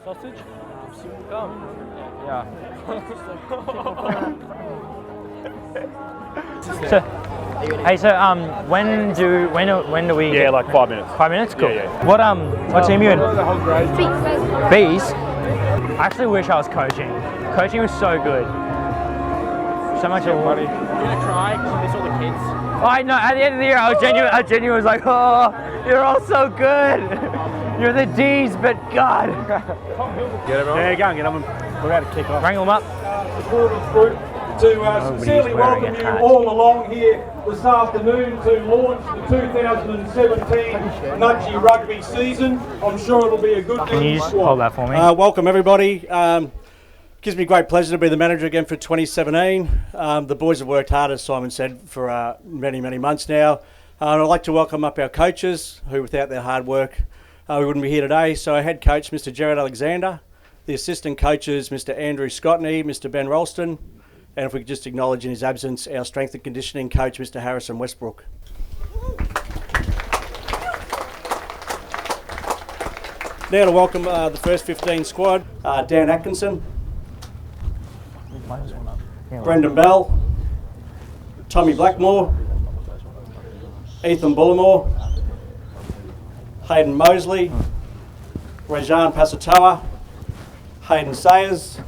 Sausage? Come. Yeah. When do we? Yeah, like 5 minutes. 5 minutes, cool. Yeah. What team are you in? The whole grade. Bees. I actually wish I was coaching. Coaching was so good. So much Buddy. You're gonna cry because you miss all the kids. I know. At the end of the year, I genuinely was like, oh, you're all so good. You're the D's, but God. Get everyone? Yeah, go and get them. We're about to kick off. Wrangle them up. Supporters group to sincerely welcome you all along here this afternoon to launch the 2017 Nudgee Rugby season. I'm sure it'll be a good Can you just hold that for me? Welcome everybody. Gives me great pleasure to be the manager again for 2017. The boys have worked hard, as Simon said, for many months now. I'd like to welcome up our coaches, who without their hard work we wouldn't be here today. So our head coach, Mr. Gerard Alexander, the assistant coaches, Mr. Andrew Scottney, Mr. Ben Ralston, and if we could just acknowledge in his absence, our strength and conditioning coach, Mr. Harrison Westbrook. Now to welcome the first 15 squad, Dan Atkinson, Brendan Bell, Tommy Blackmore, Ethan Bullimore, Hayden Mosley, Rajan Pasatoa, Hayden Sayers.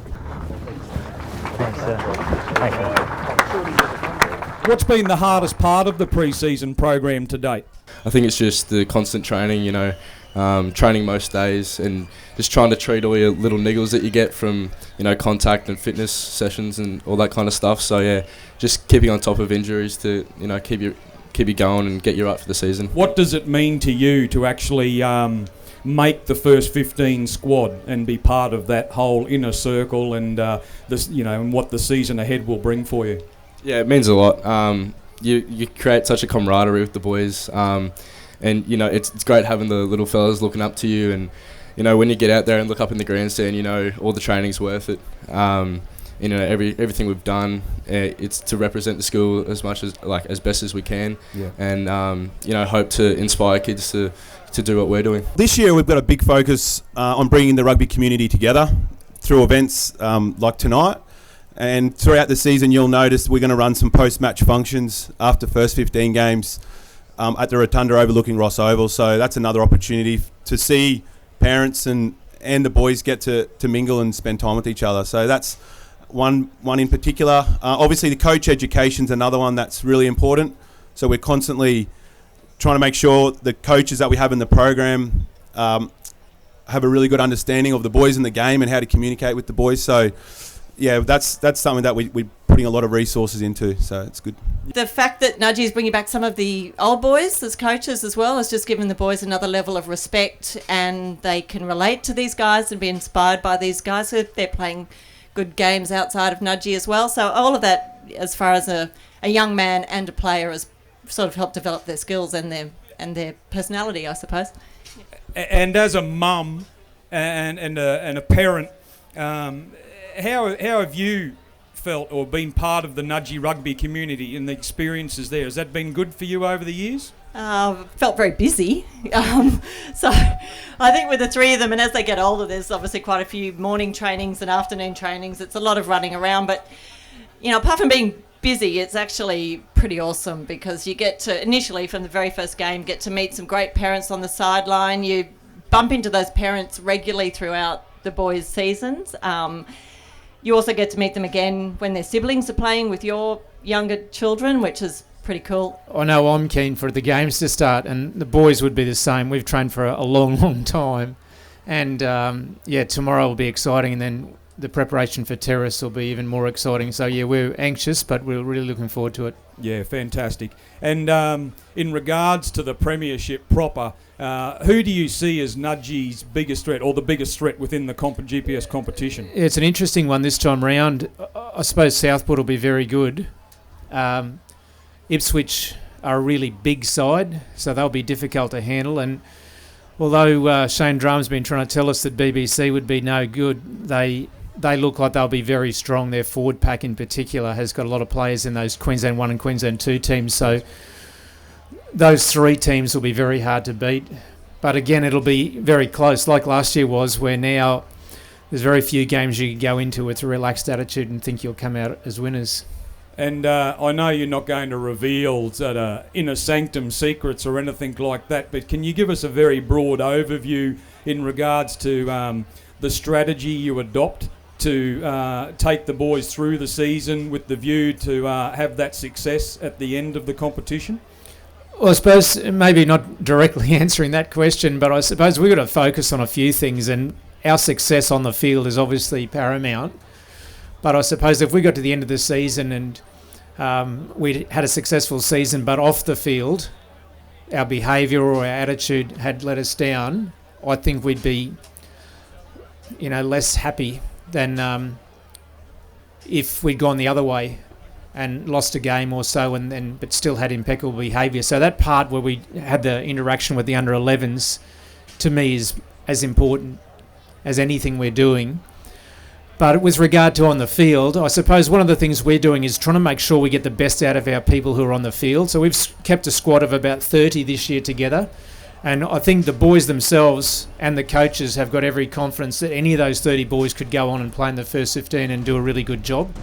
What's been the hardest part of the pre-season program to date? I think it's just the constant training, training most days and just trying to treat all your little niggles that you get from, contact and fitness sessions and all that kind of stuff. So yeah, just keeping on top of injuries to, keep you going and get you right for the season. What does it mean to you to actually make the first 15 squad and be part of that whole inner circle and and what the season ahead will bring for you? Yeah, it means a lot. You create such a camaraderie with the boys, and it's great having the little fellas looking up to you, and when you get out there and look up in the grandstand, all the training's worth it. Everything we've done, it's to represent the school as much as best as we can, and hope to inspire kids to do what we're doing. This year we've got a big focus on bringing the rugby community together through events like tonight, and throughout the season you'll notice we're going to run some post-match functions after first 15 games at the Rotunda overlooking Ross Oval. So that's another opportunity to see parents and the boys get to mingle and spend time with each other. So that's one in particular. Obviously the coach education's another one that's really important. So we're constantly trying to make sure the coaches that we have in the program have a really good understanding of the boys in the game and how to communicate with the boys. So yeah, that's something that we're putting a lot of resources into, so it's good. The fact that Nudgee is bringing back some of the old boys as coaches as well has just given the boys another level of respect, and they can relate to these guys and be inspired by these guys. They're playing good games outside of Nudgee as well. So all of that, as far as a young man and a player, has sort of helped develop their skills and their personality, I suppose. And as a mum and a parent, how have you felt or been part of the Nudgee rugby community and the experiences there? Has that been good for you over the years? Felt very busy. So I think with the three of them, and as they get older, there's obviously quite a few morning trainings and afternoon trainings. It's a lot of running around, but apart from being busy, it's actually pretty awesome because you get to, initially from the very first game, get to meet some great parents on the sideline. You bump into those parents regularly throughout the boys' seasons. You also get to meet them again when their siblings are playing with your younger children, which is pretty cool. I know I'm keen for the games to start, and the boys would be the same. We've trained for a long time, and tomorrow will be exciting, and then the preparation for Terrace will be even more exciting. So yeah, we're anxious, but we're really looking forward to it. Yeah, fantastic. And in regards to the premiership proper, who do you see as Nudgee's biggest threat, or the biggest threat within the GPS competition? It's an interesting one this time round. I suppose Southport will be very good. Ipswich are a really big side, so they'll be difficult to handle. And although Shane Drum's been trying to tell us that BBC would be no good, they look like they'll be very strong. Their forward pack in particular has got a lot of players in those Queensland 1 and Queensland 2 teams, so those three teams will be very hard to beat. But again, it'll be very close, like last year was, where now there's very few games you can go into with a relaxed attitude and think you'll come out as winners. And I know you're not going to reveal inner sanctum secrets or anything like that, but can you give us a very broad overview in regards to the strategy you adopt to take the boys through the season with the view to have that success at the end of the competition? Well, I suppose maybe not directly answering that question, but I suppose we've got to focus on a few things, and our success on the field is obviously paramount. But I suppose if we got to the end of the season and we had a successful season, but off the field, our behaviour or our attitude had let us down, I think we'd be, less happy than if we'd gone the other way and lost a game or so, but still had impeccable behaviour. So that part where we had the interaction with the under-11s, to me, is as important as anything we're doing. But with regard to on the field, I suppose one of the things we're doing is trying to make sure we get the best out of our people who are on the field. So we've kept a squad of about 30 this year together. And I think the boys themselves and the coaches have got every confidence that any of those 30 boys could go on and play in the first 15 and do a really good job.